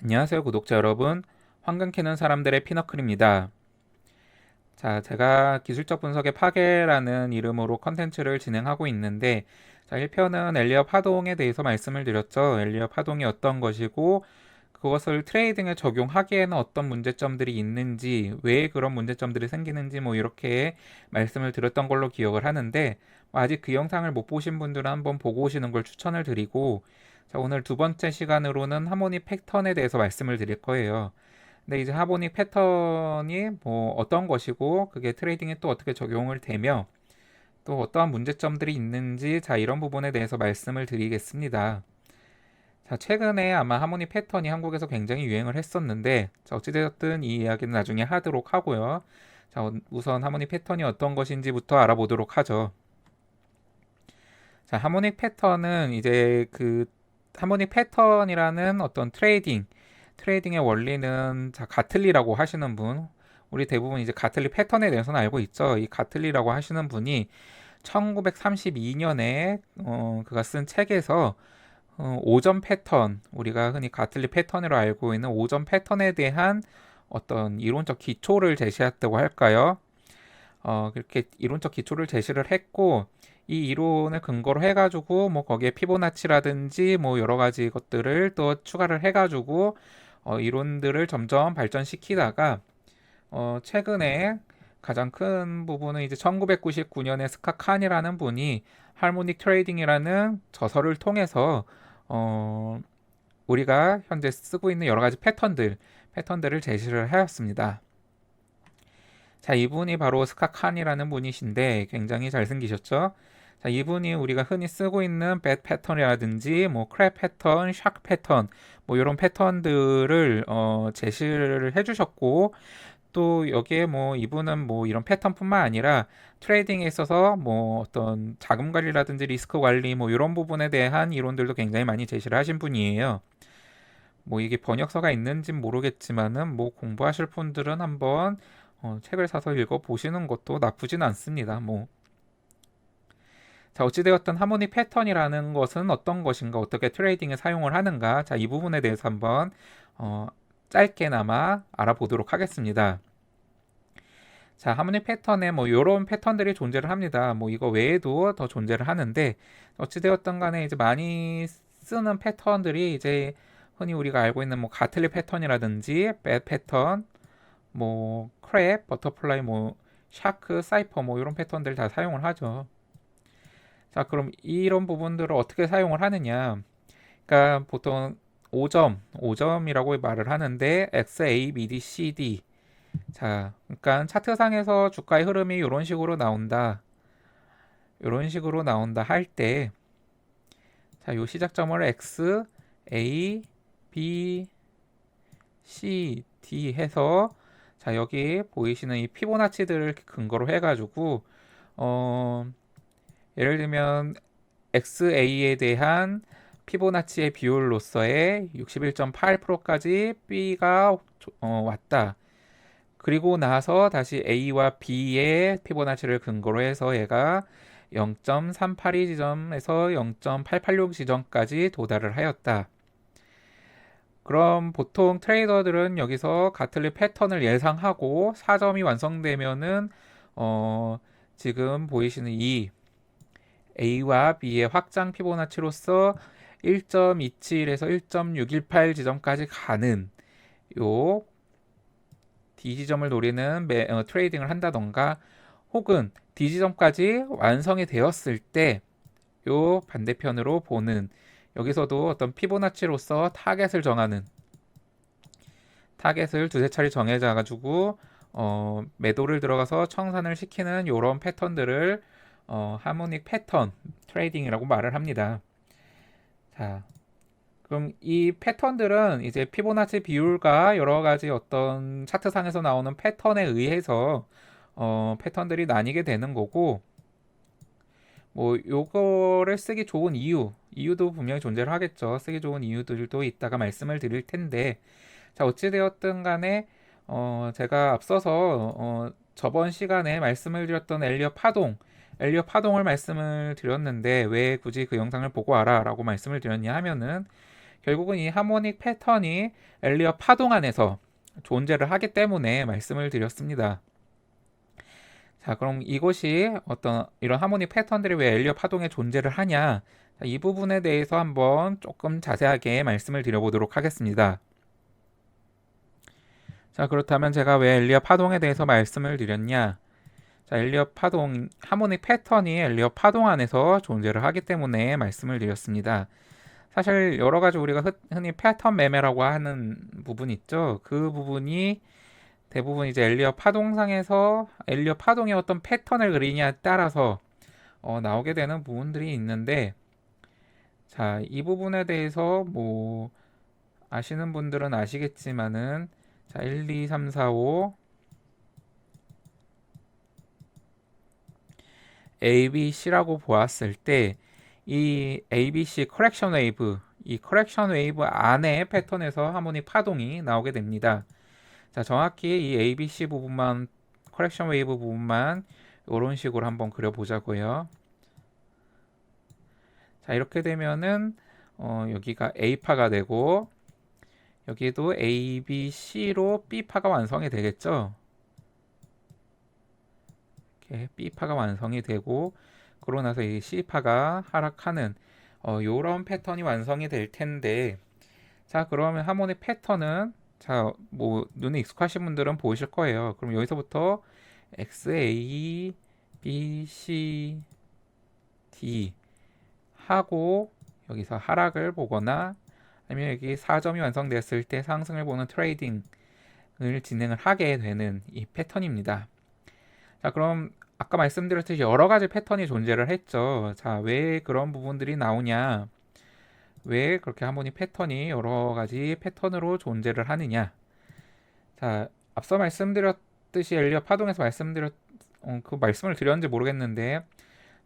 안녕하세요, 구독자 여러분. 황금 캐는 사람들의 피너클입니다. 자, 제가 기술적 분석의 파괴라는 이름으로 컨텐츠를 진행하고 있는데, 자, 1편은 엘리엇 파동에 대해서 말씀을 드렸죠. 엘리엇 파동이 어떤 것이고, 그것을 트레이딩에 적용하기에는 어떤 문제점들이 있는지, 왜 그런 문제점들이 생기는지, 뭐, 이렇게 말씀을 드렸던 걸로 기억을 하는데, 뭐 아직 그 영상을 못 보신 분들은 한번 보고 오시는 걸 추천을 드리고, 자, 오늘 두 번째 시간으로는 하모닉 패턴에 대해서 말씀을 드릴 거예요. 근데 이제 하모닉 패턴이 뭐 어떤 것이고 그게 트레이딩에 또 어떻게 적용을 되며 또 어떠한 문제점들이 있는지 자 이런 부분에 대해서 말씀을 드리겠습니다. 자 최근에 아마 하모닉 패턴이 한국에서 굉장히 유행을 했었는데 자 어찌되었든 이 이야기는 나중에 하도록 하고요. 자 우선 하모닉 패턴이 어떤 것인지부터 알아보도록 하죠. 자 하모닉 패턴은 이제 그 하모닉 패턴이라는 어떤 트레이딩의 원리는 자 가틀리라고 하시는 분, 우리 대부분 이제 가틀리 패턴에 대해서는 알고 있죠. 이 가틀리라고 하시는 분이 1932년에 그가 쓴 책에서 오점 패턴, 우리가 흔히 가틀리 패턴으로 알고 있는 오점 패턴에 대한 어떤 이론적 기초를 제시했다고 할까요? 그렇게 이론적 기초를 제시를 했고 이 이론을 근거로 해가지고 뭐 거기에 피보나치라든지 뭐 여러 가지 것들을 또 추가를 해가지고 이론들을 점점 발전시키다가 최근에 가장 큰 부분은 이제 1999년에 스카 칸이라는 분이 하모닉 트레이딩이라는 저서를 통해서 어, 우리가 현재 쓰고 있는 여러 가지 패턴들을 제시를 하였습니다. 자, 이분이 바로 스카 칸이라는 분이신데 굉장히 잘생기셨죠? 자, 이분이 우리가 흔히 쓰고 있는 뱃 패턴이라든지 뭐 크랩 패턴, 샥 패턴 뭐 이런 패턴들을 제시를 해주셨고 또 여기에 뭐 이분은 뭐 이런 패턴뿐만 아니라 트레이딩에 있어서 뭐 어떤 자금 관리라든지 리스크 관리 뭐 이런 부분에 대한 이론들도 굉장히 많이 제시를 하신 분이에요. 뭐 이게 번역서가 있는지 모르겠지만은 뭐 공부하실 분들은 한번 책을 사서 읽어 보시는 것도 나쁘진 않습니다. 뭐 자, 어찌되었든 하모닉 패턴이라는 것은 어떤 것인가, 어떻게 트레이딩에 사용을 하는가, 자, 이 부분에 대해서 한번 어, 짧게나마 알아보도록 하겠습니다. 자, 하모닉 패턴에 뭐 이런 패턴들이 존재를 합니다. 뭐 이거 외에도 더 존재를 하는데 어찌되었든 간에 이제 많이 쓰는 패턴들이 이제 흔히 우리가 알고 있는 뭐 가틀리 패턴이라든지 뱃 패턴, 뭐 크랩, 버터플라이, 뭐 샤크, 사이퍼 뭐 이런 패턴들 다 사용을 하죠. 자, 그럼 이런 부분들을 어떻게 사용을 하느냐? 그러니까 보통 5점이라고 말을 하는데 X, A, B, D, C, D. 자, 그러니까 차트상에서 주가의 흐름이 이런 식으로 나온다. 이런 식으로 나온다 할 때, 자, 요 시작점을 X, A, B, C, D 해서 자, 여기 보이시는 이 피보나치들을 근거로 해가지고 어, 예를 들면 XA에 대한 피보나치의 비율로서의 61.8%까지 B가 왔다. 그리고 나서 다시 A와 B의 피보나치를 근거로 해서 얘가 0.382 지점에서 0.886 지점까지 도달을 하였다. 그럼 보통 트레이더들은 여기서 가틀리 패턴을 예상하고 4점이 완성되면은 어, 지금 보이시는 이 A와 B의 확장 피보나치로서 1.27에서 1.618 지점까지 가는 요 D 지점을 노리는 트레이딩을 한다던가 혹은 D 지점까지 완성이 되었을 때 요 반대편으로 보는 여기서도 어떤 피보나치로서 타겟을 두세 차례 정해져 가지고 매도를 들어가서 청산을 시키는 이런 패턴들을 하모닉 패턴 트레이딩이라고 말을 합니다. 자, 그럼 이 패턴들은 이제 피보나치 비율과 여러 가지 어떤 차트상에서 나오는 패턴에 의해서 패턴들이 나뉘게 되는 거고 뭐 요거를 쓰기 좋은 이유도 분명히 존재를 하겠죠. 쓰기 좋은 이유들도 이따가 말씀을 드릴 텐데 자 어찌되었든 간에 제가 앞서서 저번 시간에 말씀을 드렸던 엘리엇 파동을 말씀을 드렸는데 왜 굳이 그 영상을 보고 와라 라고 말씀을 드렸냐 하면은 결국은 이 하모닉 패턴이 엘리어 파동 안에서 존재를 하기 때문에 말씀을 드렸습니다. 자, 그럼 이것이 어떤 이런 하모닉 패턴들이 왜 엘리어 파동에 존재를 하냐? 자, 이 부분에 대해서 한번 조금 자세하게 말씀을 드려보도록 하겠습니다. 자, 그렇다면 제가 왜 엘리어 파동에 대해서 말씀을 드렸냐? 자, 엘리어 파동, 하모닉 패턴이 엘리어 파동 안에서 존재를 하기 때문에 말씀을 드렸습니다. 사실 여러 가지 우리가 흔히 패턴 매매라고 하는 부분 있죠. 그 부분이 대부분 이제 엘리어 파동상에서 엘리어 파동의 어떤 패턴을 그리냐에 따라서 나오게 되는 부분들이 있는데, 자, 이 부분에 대해서 뭐 아시는 분들은 아시겠지만은, 자, 1, 2, 3, 4, 5 ABC라고 보았을 때 이 ABC 커렉션 웨이브, 이 커렉션 웨이브 안에 패턴에서 하모닉 파동이 나오게 됩니다. 자, 정확히 이 ABC 부분만, 커렉션 웨이브 부분만 이런 식으로 한번 그려보자고요. 자, 이렇게 되면은 여기가 A파가 되고 여기도 ABC로 B파가 완성이 되겠죠. 이렇게 B파가 완성이 되고 그러고 나서 이 C파가 하락하는 요런 패턴이 완성이 될 텐데, 자, 그러면 하모닉 패턴은, 자, 뭐 눈에 익숙하신 분들은 보실 거예요. 그럼 여기서부터 X, A, B, C, D 하고 여기서 하락을 보거나 아니면 여기 4점이 완성됐을 때 상승을 보는 트레이딩을 진행을 하게 되는 이 패턴입니다. 자, 그럼 아까 말씀드렸듯이 여러 가지 패턴이 존재를 했죠. 자, 왜 그런 부분들이 나오냐? 왜 그렇게 하모닉 패턴이 여러 가지 패턴으로 존재를 하느냐? 자, 앞서 말씀드렸듯이 엘리어 파동에서 그 말씀을 드렸는지 모르겠는데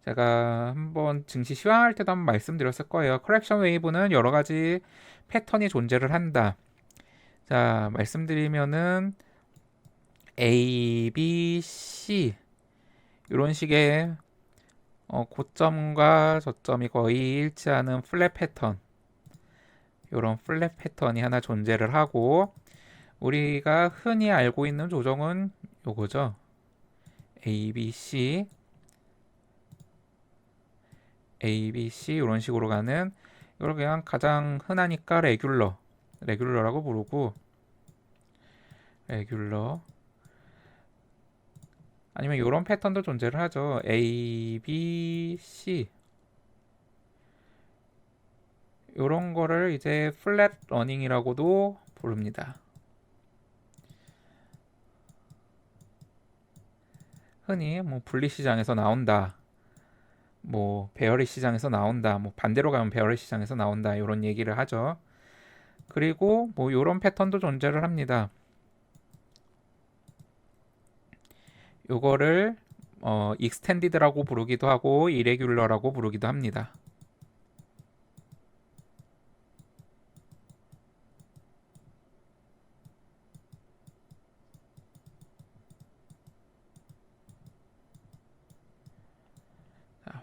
제가 한번 증시 시황할 때도 한번 말씀드렸을 거예요. 커렉션 웨이브는 여러 가지 패턴이 존재를 한다. 자, 말씀드리면은 A, B, C 이런 식의 고점과 저점이 거의 일치하는 플랫 패턴, 이런 플랫 패턴이 하나 존재를 하고 우리가 흔히 알고 있는 조정은 요거죠. A, B, C, A, B, C 이런 식으로 가는, 이걸 그냥 가장 흔하니까 레귤러라고 부르고, 레귤러 아니면 이런 패턴도 존재를 하죠. A, B, C 이런 거를 이제 플랫 러닝이라고도 부릅니다. 흔히 뭐 분리 시장에서 나온다, 뭐 베어리 시장에서 나온다, 뭐 반대로 가면 베어리 시장에서 나온다 이런 얘기를 하죠. 그리고 뭐 이런 패턴도 존재를 합니다. 요거를 익스텐디드라고 부르기도 하고 이레귤러라고 부르기도 합니다.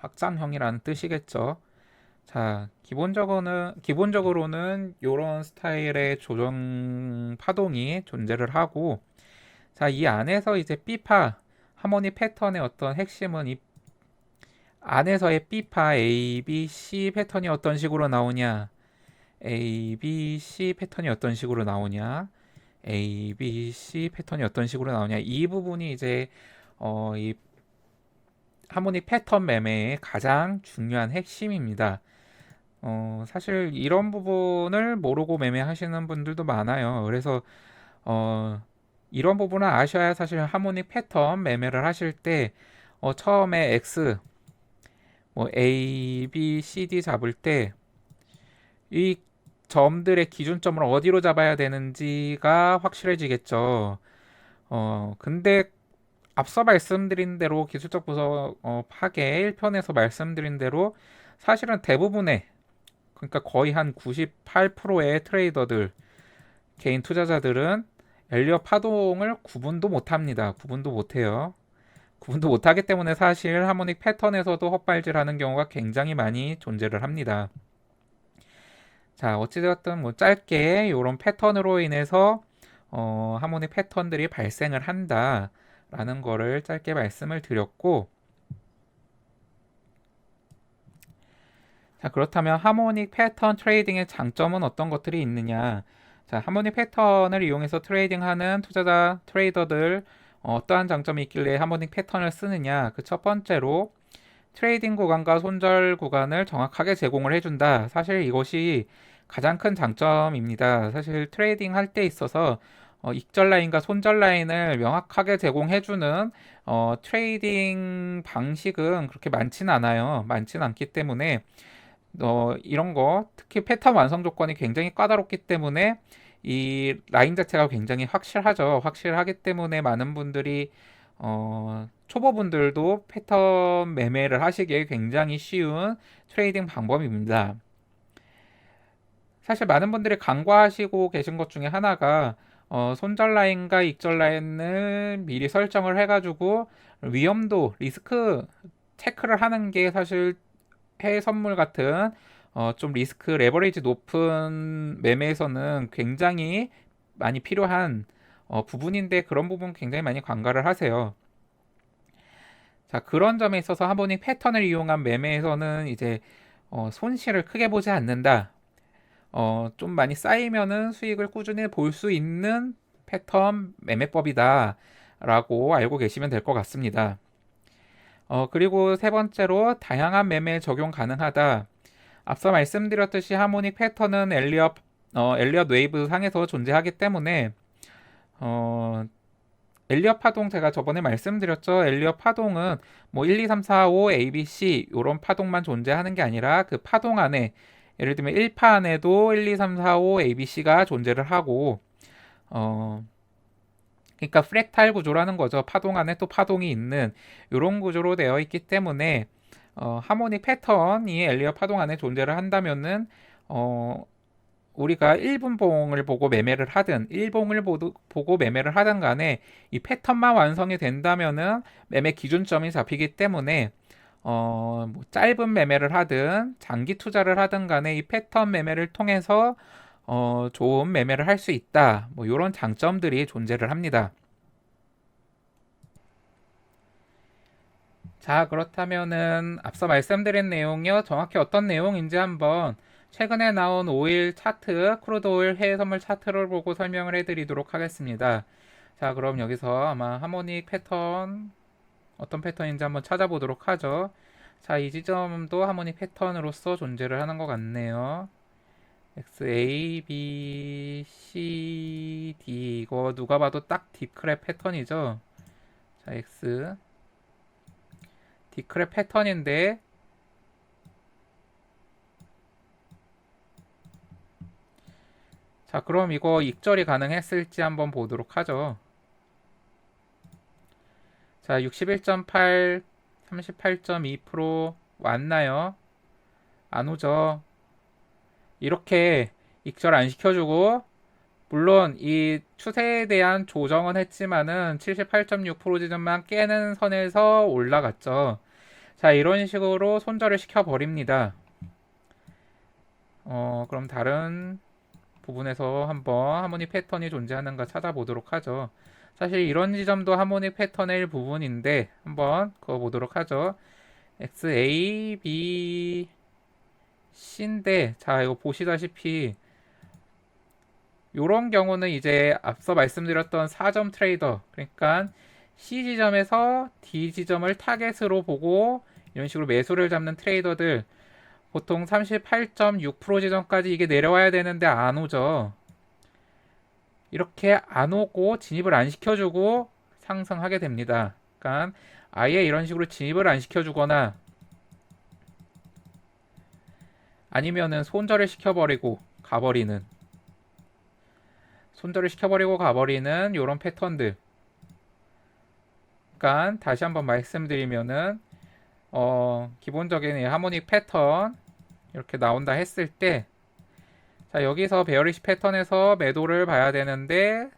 확장형이라는 뜻이겠죠. 자, 기본적으로는 이런 스타일의 조정 파동이 존재를 하고, 자, 이 안에서 이제 B파 하모닉 패턴의 어떤 핵심은 이 안에서의 B파 A, B, C 패턴이 어떤 식으로 나오냐, A, B, C 패턴이 어떤 식으로 나오냐, A, B, C 패턴이 어떤 식으로 나오냐, 이 부분이 이제 이 하모닉 패턴 매매의 가장 중요한 핵심입니다. 사실 이런 부분을 모르고 매매하시는 분들도 많아요. 그래서 이런 부분을 아셔야 사실 하모닉 패턴 매매를 하실 때 처음에 X, 뭐 A, B, C, D 잡을 때 이 점들의 기준점을 어디로 잡아야 되는지가 확실해지겠죠. 근데 앞서 말씀드린 대로 기술적 분석 파괴 1편에서 말씀드린 대로 사실은 대부분의, 그러니까 거의 한 98%의 트레이더들, 개인 투자자들은 엘리어 파동을 구분도 못합니다. 구분도 못해요. 구분도 못하기 때문에 사실 하모닉 패턴에서도 헛발질하는 경우가 굉장히 많이 존재를 합니다. 자, 어찌되었든 뭐 짧게 이런 패턴으로 인해서 하모닉 패턴들이 발생을 한다라는 거를 짧게 말씀을 드렸고, 자, 그렇다면 하모닉 패턴 트레이딩의 장점은 어떤 것들이 있느냐? 자, 하모닉 패턴을 이용해서 트레이딩하는 투자자, 트레이더들 어떠한 장점이 있길래 하모닉 패턴을 쓰느냐? 그 첫 번째로 트레이딩 구간과 손절 구간을 정확하게 제공을 해준다. 사실 이것이 가장 큰 장점입니다. 사실 트레이딩 할 때 있어서 익절 라인과 손절 라인을 명확하게 제공해주는 트레이딩 방식은 그렇게 많지는 않아요. 많지는 않기 때문에 이런 거 특히 패턴 완성 조건이 굉장히 까다롭기 때문에 이 라인 자체가 굉장히 확실하죠. 확실하기 때문에 많은 분들이 초보분들도 패턴 매매를 하시기에 굉장히 쉬운 트레이딩 방법입니다. 사실 많은 분들이 간과하시고 계신 것 중에 하나가 손절 라인과 익절 라인을 미리 설정을 해가지고 위험도 리스크 체크를 하는 게 사실 해외 선물 같은 좀 리스크 레버리지 높은 매매에서는 굉장히 많이 필요한 부분인데 그런 부분 굉장히 많이 간과를 하세요. 자, 그런 점에 있어서 하모닉 패턴을 이용한 매매에서는 이제 손실을 크게 보지 않는다. 좀 많이 쌓이면은 수익을 꾸준히 볼 수 있는 패턴 매매법이다. 라고 알고 계시면 될 것 같습니다. 그리고 세 번째로 다양한 매매에 적용 가능하다. 앞서 말씀드렸듯이 하모닉 패턴은 엘리엇 웨이브 상에서 존재하기 때문에 어, 엘리엇 파동 제가 저번에 말씀드렸죠. 엘리엇 파동은 뭐 1, 2, 3, 4, 5, A, B, C 이런 파동만 존재하는 게 아니라 그 파동 안에 예를 들면 1파 안에도 1, 2, 3, 4, 5, A, B, C가 존재를 하고 어, 그러니까 프랙탈 구조라는 거죠. 파동 안에 또 파동이 있는 이런 구조로 되어 있기 때문에 하모닉 패턴이 엘리엇 파동 안에 존재를 한다면은 우리가 1분봉을 보고 매매를 하든 1봉을 보고 매매를 하든 간에 이 패턴만 완성이 된다면은 매매 기준점이 잡히기 때문에 뭐 짧은 매매를 하든 장기 투자를 하든 간에 이 패턴 매매를 통해서 좋은 매매를 할 수 있다. 뭐 이런 장점들이 존재를 합니다. 자, 그렇다면은 앞서 말씀드린 내용이요. 정확히 어떤 내용인지 한번 최근에 나온 오일 차트, 크루드 오일 해외 선물 차트를 보고 설명을 해드리도록 하겠습니다. 자, 그럼 여기서 아마 하모닉 패턴, 어떤 패턴인지 한번 찾아보도록 하죠. 자, 이 지점도 하모닉 패턴으로서 존재를 하는 것 같네요. X, A, B, C, D. 이거 누가 봐도 딱 딥크랩 패턴이죠. 자, X. 딥크랩 패턴인데, 자, 그럼 이거 익절이 가능했을지 한번 보도록 하죠. 자, 61.8, 38.2% 왔나요? 안 오죠. 이렇게 익절 안 시켜주고, 물론 이 추세에 대한 조정은 했지만은 78.6% 지점만 깨는 선에서 올라갔죠. 자, 이런 식으로 손절을 시켜버립니다. 그럼 다른 부분에서 한번 하모닉 패턴이 존재하는가 찾아보도록 하죠. 사실 이런 지점도 하모닉 패턴의 일부분인데 한번 그거 보도록 하죠. X, A, B, C인데 자 이거 보시다시피 이런 경우는 이제 앞서 말씀드렸던 4점 트레이더 그러니까 C 지점에서 D 지점을 타겟으로 보고 이런 식으로 매수를 잡는 트레이더들 보통 38.6% 지점까지 이게 내려와야 되는데 안 오죠. 이렇게 안 오고 진입을 안 시켜주고 상승하게 됩니다. 그러니까 아예 이런 식으로 진입을 안 시켜주거나 아니면은 손절을 시켜버리고 가버리는 이런 패턴들. 그러니까 다시 한번 말씀드리면은 기본적인 하모닉 패턴 이렇게 나온다 했을 때 자, 여기서 베어리시 패턴에서 매도를 봐야 되는데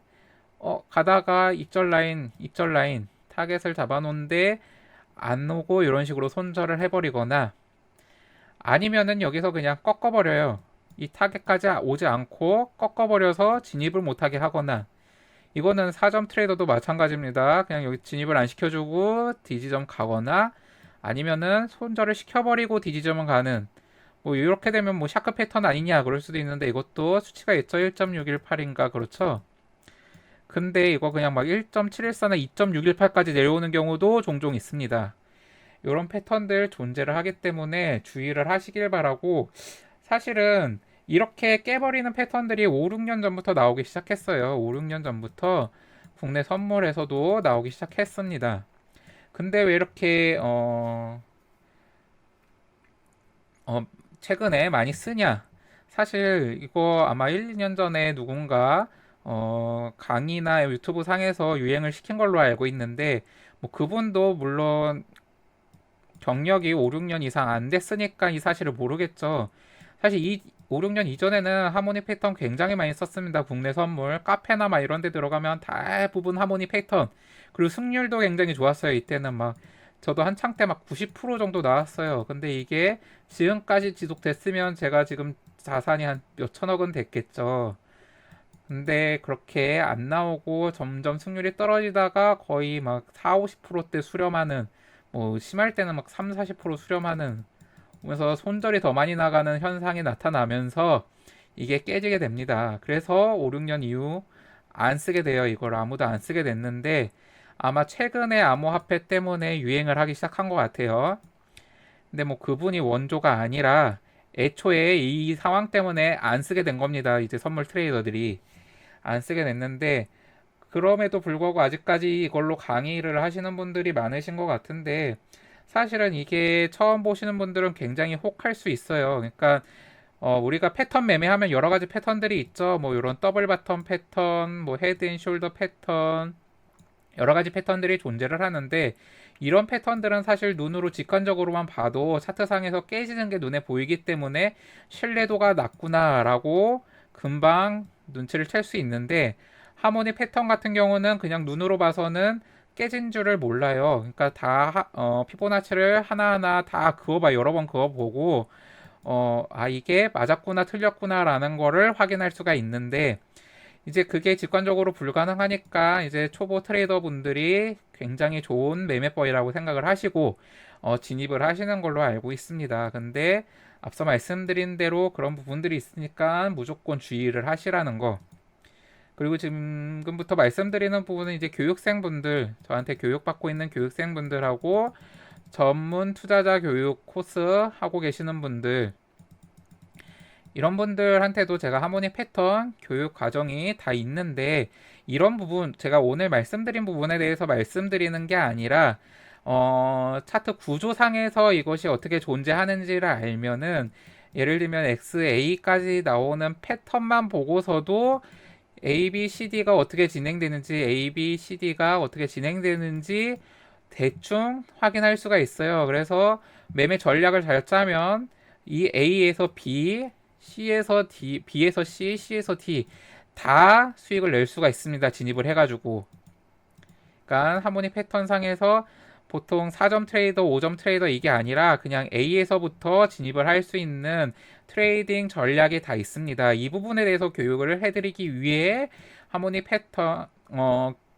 가다가 익절 라인 타겟을 잡아놓는데 안 오고 이런 식으로 손절을 해버리거나 아니면은 여기서 그냥 꺾어버려요. 이 타겟까지 오지 않고 꺾어버려서 진입을 못하게 하거나, 이거는 4점 트레이더도 마찬가지입니다. 그냥 여기 진입을 안 시켜주고 D지점 가거나, 아니면은 손절을 시켜버리고 D지점은 가는, 뭐 이렇게 되면 뭐 샤크 패턴 아니냐 그럴 수도 있는데, 이것도 수치가 있죠. 1.618인가 그렇죠. 근데 이거 그냥 막 1.714나 2.618까지 내려오는 경우도 종종 있습니다. 이런 패턴들 존재를 하기 때문에 주의를 하시길 바라고, 사실은 이렇게 깨버리는 패턴들이 5, 6년 전부터 나오기 시작했어요. 5, 6년 전부터 국내 선물에서도 나오기 시작했습니다. 근데 왜 이렇게 어, 최근에 많이 쓰냐? 사실 이거 아마 1, 2년 전에 누군가 강의나 유튜브 상에서 유행을 시킨 걸로 알고 있는데, 뭐 그분도 물론 경력이 5, 6년 이상 안 됐으니까 이 사실을 모르겠죠. 사실 이 5, 6년 이전에는 하모니 패턴 굉장히 많이 썼습니다. 국내 선물, 카페나 막 이런 데 들어가면 대부분 하모니 패턴. 그리고 승률도 굉장히 좋았어요. 이때는 막 저도 한창 때 막 90% 정도 나왔어요. 근데 이게 지금까지 지속됐으면 제가 지금 자산이 한 몇천억은 됐겠죠. 근데 그렇게 안 나오고 점점 승률이 떨어지다가 거의 막 4, 50%대 수렴하는, 뭐 심할 때는 막 3, 40% 수렴하는, 그래서 손절이 더 많이 나가는 현상이 나타나면서 이게 깨지게 됩니다. 그래서 5, 6년 이후 안 쓰게 돼요. 이걸 아무도 안 쓰게 됐는데, 아마 최근에 암호화폐 때문에 유행을 하기 시작한 것 같아요. 근데 뭐 그분이 원조가 아니라 애초에 이 상황 때문에 안 쓰게 된 겁니다. 이제 선물 트레이더들이 안 쓰게 됐는데, 그럼에도 불구하고 아직까지 이걸로 강의를 하시는 분들이 많으신 것 같은데, 사실은 이게 처음 보시는 분들은 굉장히 혹할 수 있어요. 그러니까 우리가 패턴 매매하면 여러 가지 패턴들이 있죠. 뭐 이런 더블 바텀 패턴, 뭐 헤드 앤 숄더 패턴, 여러 가지 패턴들이 존재를 하는데, 이런 패턴들은 사실 눈으로 직관적으로만 봐도 차트상에서 깨지는 게 눈에 보이기 때문에 신뢰도가 낮구나라고 금방 눈치를 챌 수 있는데, 하모니 패턴 같은 경우는 그냥 눈으로 봐서는 깨진 줄을 몰라요. 그러니까 다 피보나치를 하나하나 다 그어봐, 여러 번 그어보고 이게 맞았구나 틀렸구나라는 거를 확인할 수가 있는데, 이제 그게 직관적으로 불가능하니까 이제 초보 트레이더 분들이 굉장히 좋은 매매법이라고 생각을 하시고 진입을 하시는 걸로 알고 있습니다. 근데 앞서 말씀드린 대로 그런 부분들이 있으니까 무조건 주의를 하시라는 거. 그리고 지금부터 말씀드리는 부분은 이제 교육생분들, 저한테 교육받고 있는 교육생분들하고 전문 투자자 교육 코스 하고 계시는 분들, 이런 분들한테도 제가 하모니 패턴 교육 과정이 다 있는데, 이런 부분 제가 오늘 말씀드린 부분에 대해서 말씀드리는 게 아니라 차트 구조상에서 이것이 어떻게 존재하는지를 알면은, 예를 들면 XA까지 나오는 패턴만 보고서도 A, B, C, D가 어떻게 진행되는지, A, B, C, D가 어떻게 진행되는지 대충 확인할 수가 있어요. 그래서 매매 전략을 잘 짜면 이 A에서 B, C에서 D, B에서 C, C에서 D 다 수익을 낼 수가 있습니다. 진입을 해가지고. 그러니까 하모니 패턴상에서 보통 4점 트레이더, 5점 트레이더 이게 아니라 그냥 A에서부터 진입을 할 수 있는 트레이딩 전략이 다 있습니다. 이 부분에 대해서 교육을 해드리기 위해 하모니 패턴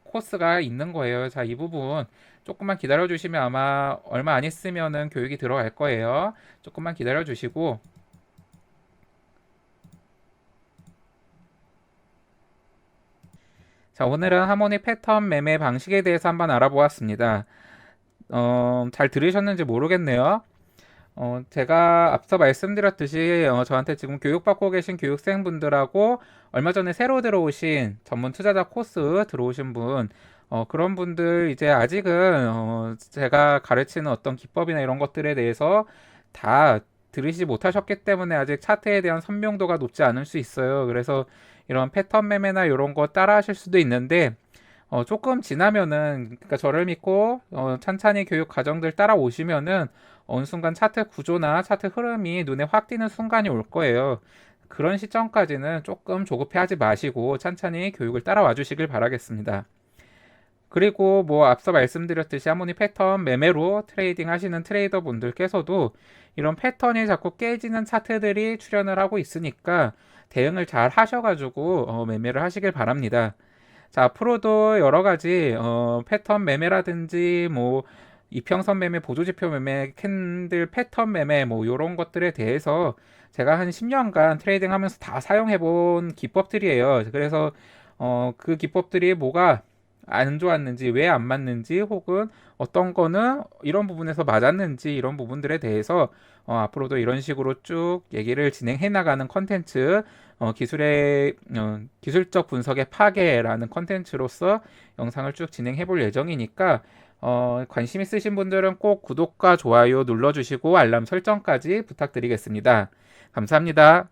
코스가 있는 거예요. 자, 이 부분 조금만 기다려 주시면 아마 얼마 안 있으면은 교육이 들어갈 거예요. 조금만 기다려 주시고, 자, 오늘은 하모니 패턴 매매 방식에 대해서 한번 알아보았습니다. 잘 들으셨는지 모르겠네요. 제가 앞서 말씀드렸듯이 저한테 지금 교육받고 계신 교육생분들하고 얼마 전에 새로 들어오신 전문 투자자 코스 들어오신 분, 그런 분들 이제 아직은 제가 가르치는 어떤 기법이나 이런 것들에 대해서 다 들으시지 못하셨기 때문에 아직 차트에 대한 선명도가 높지 않을 수 있어요. 그래서 이런 패턴 매매나 이런 거 따라 하실 수도 있는데, 조금 지나면은, 그러니까 저를 믿고 찬찬히 교육 과정들 따라오시면은 어느 순간 차트 구조나 차트 흐름이 눈에 확 띄는 순간이 올 거예요. 그런 시점까지는 조금 조급해하지 마시고 찬찬히 교육을 따라와 주시길 바라겠습니다. 그리고 뭐 앞서 말씀드렸듯이 하모니 패턴 매매로 트레이딩 하시는 트레이더 분들께서도 이런 패턴이 자꾸 깨지는 차트들이 출현을 하고 있으니까 대응을 잘 하셔가지고 매매를 하시길 바랍니다. 자, 앞으로도 여러 가지 패턴 매매라든지 뭐 이평선 매매, 보조지표 매매, 캔들 패턴 매매 뭐 이런 것들에 대해서 제가 한 10년간 트레이딩 하면서 다 사용해 본 기법들이에요. 그래서 그 기법들이 뭐가 안 좋았는지, 왜 안 맞는지, 혹은 어떤 거는 이런 부분에서 맞았는지 이런 부분들에 대해서 앞으로도 이런 식으로 쭉 얘기를 진행해 나가는 컨텐츠, 기술적 분석의 파괴라는 컨텐츠로서 영상을 쭉 진행해 볼 예정이니까 관심 있으신 분들은 꼭 구독과 좋아요 눌러주시고 알람 설정까지 부탁드리겠습니다. 감사합니다.